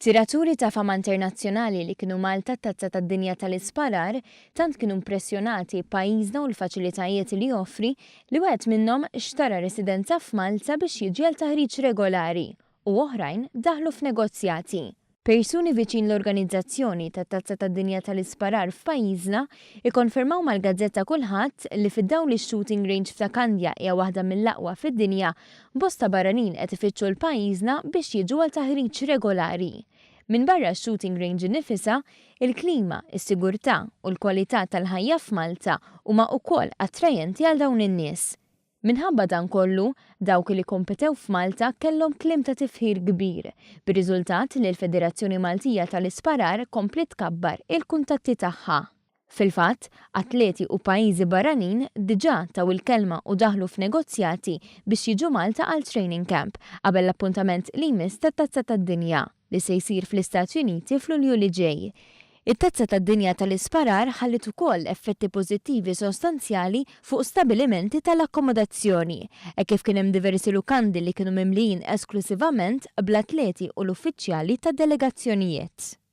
Tiraturi ta' fama internazzjonali li kienu Malta tazza tad-dinja tal-isparar tant kienu impressjonati pajjiżna u l-faċilitajiet li joffri li wieħed minnhom xtara residenza f'Malta biex jiġi għal taħriġ regolari u oħrajn daħlu f'negozjati. Persuni viċin l-organizzazzjoni tat-tazza tad-dinja tal-isparar f'pajjiżna ikkonfermaw mal-Gazzetta Kulħadd li fid-dawl ix-shooting range f'Takandja hija waħda mill-aqwa fid-dinja bosta barranin qed ifittxu l-pajjiżna biex jiġu għal taħriġ regolari. Min barra x-shooting range nifisa, il-klima, is-sigurtà u l-kwalità tal-ħajja f'Malta huma wkoll attrajenti għal dawn in-nies. Minħabba dan kollu, dawk li kompetew f'Malta kellhom kliem ta' tifħir kbir, bir-riżultat li l-Federazzjoni Maltija tal-Isparar komplet tkabbar il-kuntatti tagħha. Fil-fatt, atleti u pajjiżi barranin diġà taw il-kelma u daħlu f'negozjati biex jiġu Malta għal training camp qabel l-appuntament li jmiss tat-Tazza tad-Dinja li se jsir fl-Istati Uniti fl-Ulju li ġej. It-Tazza tad-Dinja tal-Isparar ħallit ukoll effetti pożittivi sostanzjali fuq stabilimenti tal-akkomodazzjoni, kif kien hemm diversi lukandi li kienu mimlijin esklusivament bl-atleti u l-uffiċjali tad-delegazzjonijiet.